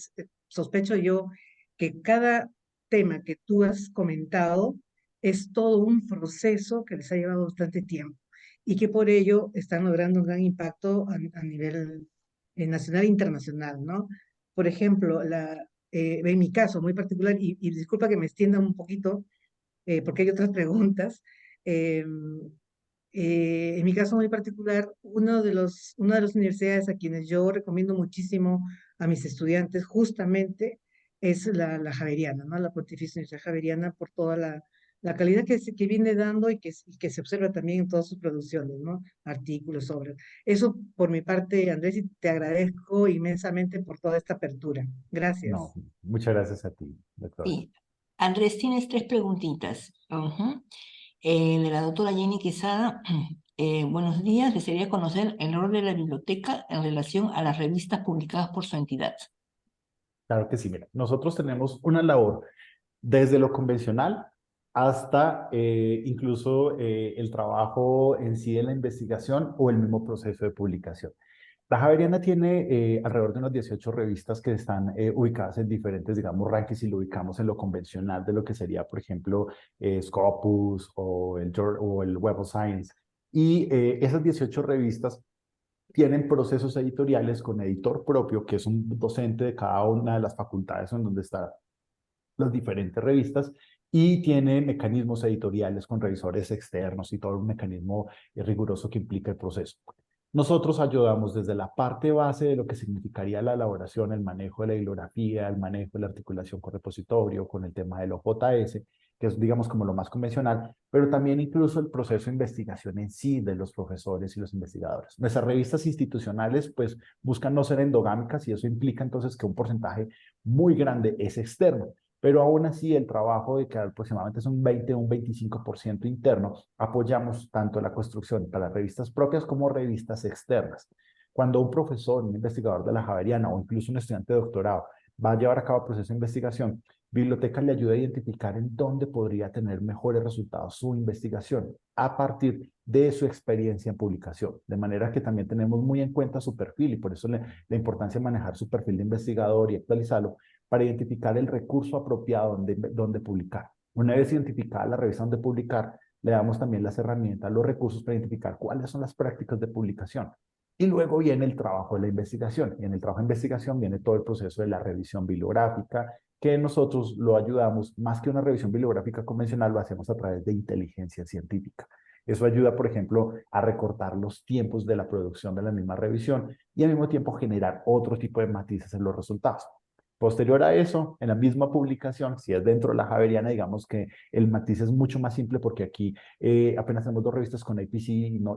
sospecho yo que cada tema que tú has comentado es todo un proceso que les ha llevado bastante tiempo y que por ello están logrando un gran impacto a nivel nacional e internacional, ¿no? Por ejemplo, en mi caso muy particular, y disculpa que me extienda un poquito, porque hay otras preguntas, eh, en mi caso muy particular, una de las universidades a quienes yo recomiendo muchísimo a mis estudiantes justamente es la Javeriana, ¿no? La Pontificia Universidad Javeriana por toda la calidad que viene dando y que se observa también en todas sus producciones, ¿no? Artículos, obras. Eso por mi parte, Andrés, y te agradezco inmensamente por toda esta apertura. No, Gracias. muchas gracias a ti, doctora. Sí. Andrés, tienes tres preguntitas. Ujú. De la doctora Jenny Quesada. Buenos días, desearía conocer el rol de la biblioteca en relación a las revistas publicadas por su entidad. Claro que sí, mira, nosotros tenemos una labor desde lo convencional hasta incluso el trabajo en sí de la investigación o el mismo proceso de publicación. La Javeriana tiene alrededor de unas 18 revistas que están ubicadas en diferentes, digamos, rankings, y lo ubicamos en lo convencional de lo que sería, por ejemplo, Scopus o el Web of Science. Y esas 18 revistas tienen procesos editoriales con editor propio, que es un docente de cada una de las facultades en donde están las diferentes revistas, y tiene mecanismos editoriales con revisores externos y todo un mecanismo riguroso que implica el proceso. Nosotros ayudamos desde la parte base de lo que significaría la elaboración, el manejo de la bibliografía, el manejo de la articulación con repositorio, con el tema del OJS, que es, digamos, como lo más convencional, pero también incluso el proceso de investigación en sí de los profesores y los investigadores. Nuestras revistas institucionales, pues, buscan no ser endogámicas, y eso implica entonces que un porcentaje muy grande es externo. Pero aún así, el trabajo de que aproximadamente es un 20 o un 25% interno, apoyamos tanto la construcción para revistas propias como revistas externas. Cuando un profesor, un investigador de la Javeriana o incluso un estudiante de doctorado va a llevar a cabo el proceso de investigación, Biblioteca le ayuda a identificar en dónde podría tener mejores resultados su investigación a partir de su experiencia en publicación. De manera que también tenemos muy en cuenta su perfil, y por eso la importancia de manejar su perfil de investigador y actualizarlo para identificar el recurso apropiado donde publicar. Una vez identificada la revista donde publicar, le damos también las herramientas, los recursos para identificar cuáles son las prácticas de publicación. Y luego viene el trabajo de la investigación. Y en el trabajo de investigación viene todo el proceso de la revisión bibliográfica, que nosotros lo ayudamos, más que una revisión bibliográfica convencional, lo hacemos a través de inteligencia científica. Eso ayuda, por ejemplo, a recortar los tiempos de la producción de la misma revisión y al mismo tiempo generar otro tipo de matices en los resultados. Posterior a eso, en la misma publicación, si es dentro de la Javeriana, digamos que el matiz es mucho más simple porque aquí apenas tenemos 2 revistas con IPC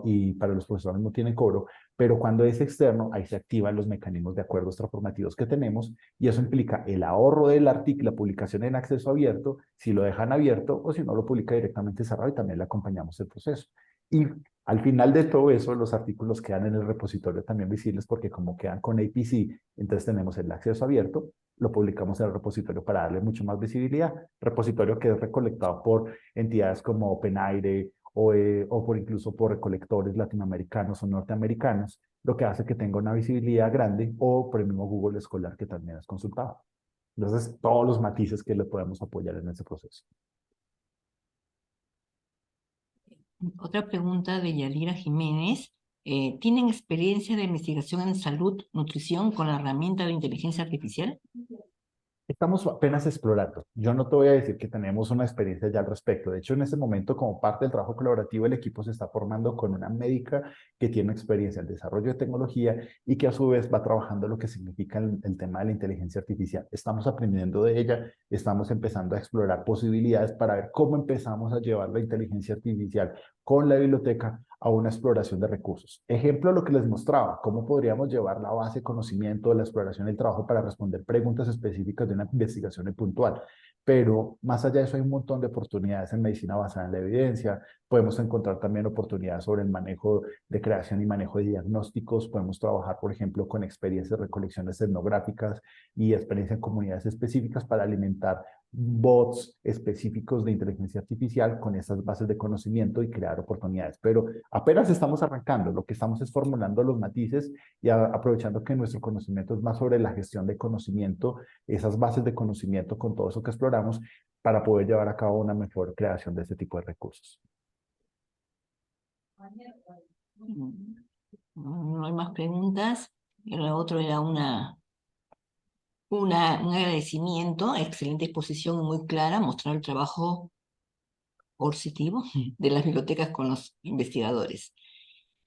y para los profesores no tienen cobro, pero cuando es externo, ahí se activan los mecanismos de acuerdos transformativos que tenemos y eso implica el ahorro del artículo, la publicación en acceso abierto, si lo dejan abierto o si no lo publica directamente cerrado y también le acompañamos el proceso. Y al final de todo eso, los artículos quedan en el repositorio también visibles porque como quedan con APC, entonces tenemos el acceso abierto, lo publicamos en el repositorio para darle mucho más visibilidad. Repositorio que es recolectado por entidades como OpenAIRE o por incluso por recolectores latinoamericanos o norteamericanos, lo que hace que tenga una visibilidad grande o por el mismo Google Escolar que también es consultado. Entonces, todos los matices que le podemos apoyar en ese proceso. Otra pregunta de Yadira Jiménez. ¿Tienen experiencia de investigación en salud, nutrición con la herramienta de inteligencia artificial? Estamos apenas explorando. Yo no te voy a decir que tenemos una experiencia ya al respecto. De hecho, en este momento, como parte del trabajo colaborativo, el equipo se está formando con una médica que tiene experiencia en desarrollo de tecnología y que a su vez va trabajando lo que significa el tema de la inteligencia artificial. Estamos aprendiendo de ella, estamos empezando a explorar posibilidades para ver cómo empezamos a llevar la inteligencia artificial con la biblioteca a una exploración de recursos. Ejemplo, lo que les mostraba, cómo podríamos llevar la base de conocimiento de la exploración del trabajo para responder preguntas específicas de una investigación puntual. Pero más allá de eso hay un montón de oportunidades en medicina basada en la evidencia, podemos encontrar también oportunidades sobre el manejo de creación y manejo de diagnósticos, podemos trabajar, por ejemplo, con experiencias de recolecciones etnográficas y experiencia en comunidades específicas para alimentar bots específicos de inteligencia artificial con esas bases de conocimiento y crear oportunidades. Pero apenas estamos arrancando, lo que estamos es formulando los matices y aprovechando que nuestro conocimiento es más sobre la gestión de conocimiento, esas bases de conocimiento con todo eso que exploramos para poder llevar a cabo una mejor creación de este tipo de recursos. No hay más preguntas. Lo otro era un agradecimiento, excelente exposición muy clara, mostrar el trabajo positivo de las bibliotecas con los investigadores.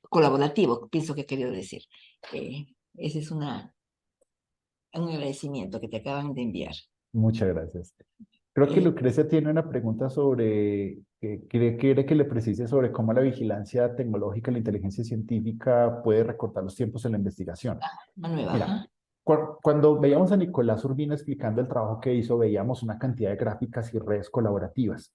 Colaborativo, pienso que he querido decir. Ese es un agradecimiento que te acaban de enviar. Muchas gracias. Creo que Lucrecia tiene una pregunta sobre, quiere que le precise sobre cómo la vigilancia tecnológica, la inteligencia científica puede recortar los tiempos en la investigación. Una nueva. Mira, cuando veíamos a Nicolás Urbina explicando el trabajo que hizo, veíamos una cantidad de gráficas y redes colaborativas.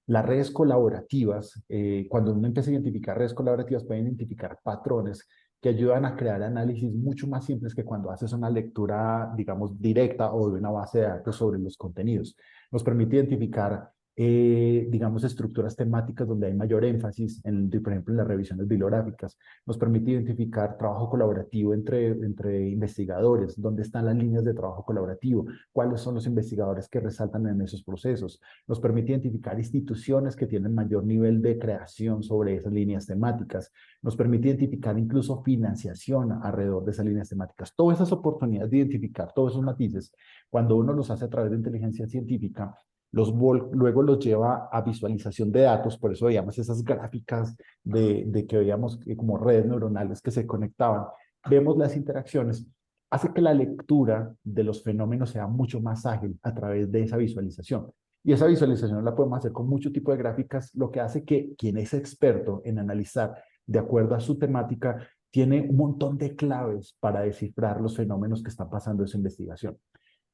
Las redes colaborativas, cuando uno empieza a identificar redes colaborativas, pueden identificar patrones que ayudan a crear análisis mucho más simples que cuando haces una lectura, digamos, directa o de una base de datos sobre los contenidos. Nos permite identificar, digamos, estructuras temáticas donde hay mayor énfasis, por ejemplo, en las revisiones bibliográficas. Nos permite identificar trabajo colaborativo entre investigadores, dónde están las líneas de trabajo colaborativo, cuáles son los investigadores que resaltan en esos procesos. Nos permite identificar instituciones que tienen mayor nivel de creación sobre esas líneas temáticas. Nos permite identificar incluso financiación alrededor de esas líneas temáticas. Todas esas oportunidades de identificar todos esos matices, cuando uno los hace a través de inteligencia científica, luego los lleva a visualización de datos, por eso veíamos esas gráficas de que veíamos como redes neuronales que se conectaban. Vemos las interacciones, hace que la lectura de los fenómenos sea mucho más ágil a través de esa visualización. Y esa visualización la podemos hacer con mucho tipo de gráficas, lo que hace que quien es experto en analizar de acuerdo a su temática tiene un montón de claves para descifrar los fenómenos que están pasando en su investigación.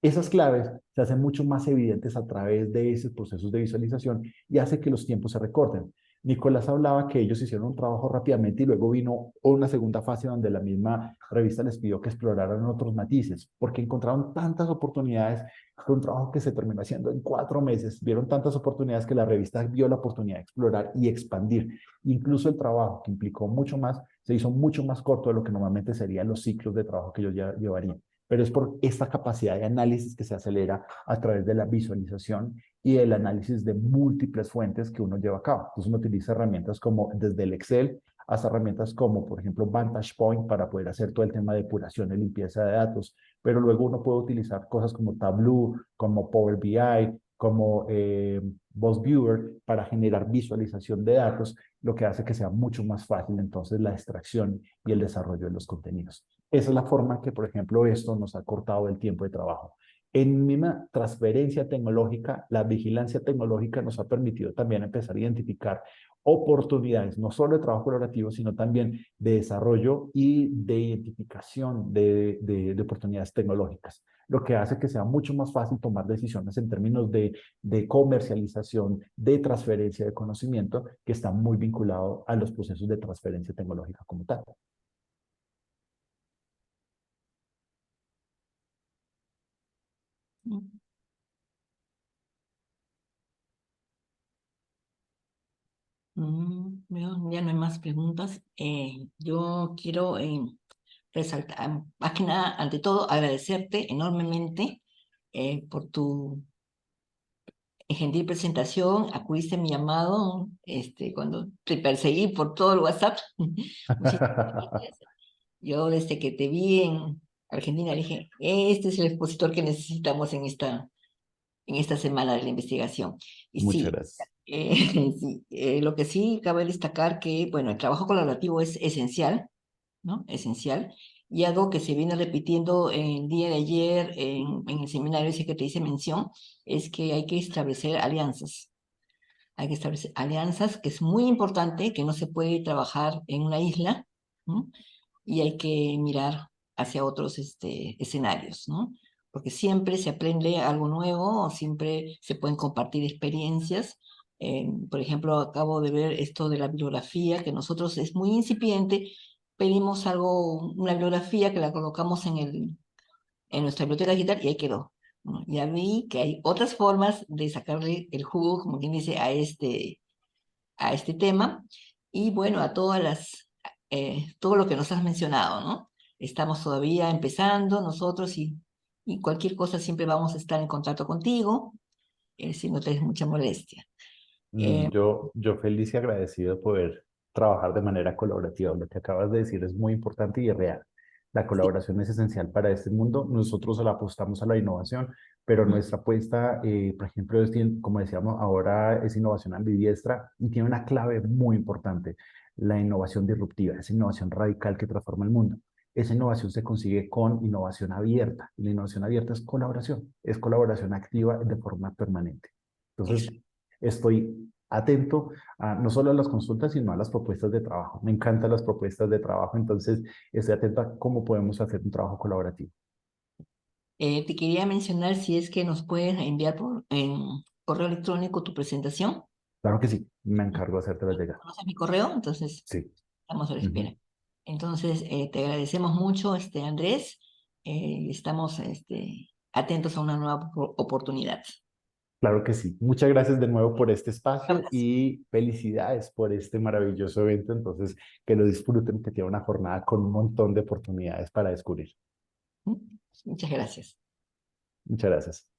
Esas claves se hacen mucho más evidentes a través de esos procesos de visualización y hace que los tiempos se recorten. Nicolás hablaba que ellos hicieron un trabajo rápidamente y luego vino una segunda fase donde la misma revista les pidió que exploraran otros matices, porque encontraron tantas oportunidades. Fue un trabajo que se terminó haciendo en 4 meses. Vieron tantas oportunidades que la revista vio la oportunidad de explorar y expandir. Incluso el trabajo, que implicó mucho más, se hizo mucho más corto de lo que normalmente serían los ciclos de trabajo que ellos ya llevarían. pero es por esta capacidad de análisis que se acelera a través de la visualización y el análisis de múltiples fuentes que uno lleva a cabo. Entonces uno utiliza herramientas como desde el Excel hasta herramientas como, por ejemplo, Vantage Point para poder hacer todo el tema de depuración y limpieza de datos, pero luego uno puede utilizar cosas como Tableau, como Power BI, como Boss Viewer para generar visualización de datos, lo que hace que sea mucho más fácil entonces la extracción y el desarrollo de los contenidos. Esa es la forma que, por ejemplo, esto nos ha cortado el tiempo de trabajo. En misma transferencia tecnológica, la vigilancia tecnológica nos ha permitido también empezar a identificar oportunidades, no solo de trabajo colaborativo, sino también de desarrollo y de identificación de oportunidades tecnológicas, lo que hace que sea mucho más fácil tomar decisiones en términos de comercialización, de transferencia de conocimiento, que está muy vinculado a los procesos de transferencia tecnológica como tal. Ya no hay más preguntas. Yo quiero resaltar, más que nada, ante todo, agradecerte enormemente por tu gentil presentación. Acudiste a mi llamado cuando te perseguí por todo el WhatsApp. Muchísimas gracias. Yo desde que te vi en Argentina dije, este es el expositor que necesitamos en esta semana de la investigación. Y Muchas sí, gracias. sí, lo que sí cabe destacar que, bueno, el trabajo colaborativo es esencial, ¿no? Esencial. Y algo que se viene repitiendo el día de ayer en el seminario ese que te hice mención, es que hay que establecer alianzas. Hay que establecer alianzas, que es muy importante, que no se puede trabajar en una isla, ¿no? Y hay que mirar hacia otros escenarios, ¿no? Porque siempre se aprende algo nuevo, siempre se pueden compartir experiencias. Por ejemplo, acabo de ver esto de la bibliografía, que nosotros es muy incipiente, pedimos algo, una bibliografía que la colocamos en nuestra biblioteca digital y ahí quedó, ¿no? Ya vi que hay otras formas de sacarle el jugo, como quien dice, a este tema, y bueno, a todo lo que nos has mencionado, ¿no? Estamos todavía empezando nosotros y cualquier cosa siempre vamos a estar en contacto contigo, si no te es mucha molestia. Eh, Yo feliz y agradecido de poder trabajar de manera colaborativa. Lo que acabas de decir es muy importante y es real. La sí, colaboración es esencial para este mundo. Nosotros le apostamos a la innovación, pero mm, nuestra apuesta, por ejemplo, como decíamos, ahora es innovación ambidiestra y tiene una clave muy importante, la innovación disruptiva, esa innovación radical que transforma el mundo. Esa innovación se consigue con innovación abierta. Y la innovación abierta es colaboración activa de forma permanente. Entonces, exacto. estoy atento no solo a las consultas, sino a las propuestas de trabajo. Me encantan las propuestas de trabajo, entonces estoy atento a cómo podemos hacer un trabajo colaborativo. Te quería mencionar si es que nos puedes enviar en correo electrónico tu presentación. Claro que sí, me encargo de hacértela llegar. ¿Conoces mi correo? Entonces, Sí. estamos a la Ujú. espera. Entonces, te agradecemos mucho, Andrés. Estamos atentos a una nueva oportunidad. Claro que sí. Muchas gracias de nuevo por este Un espacio abrazo. y felicidades por este maravilloso evento. Entonces, que lo disfruten, que tiene una jornada con un montón de oportunidades para descubrir. Muchas gracias. Muchas gracias.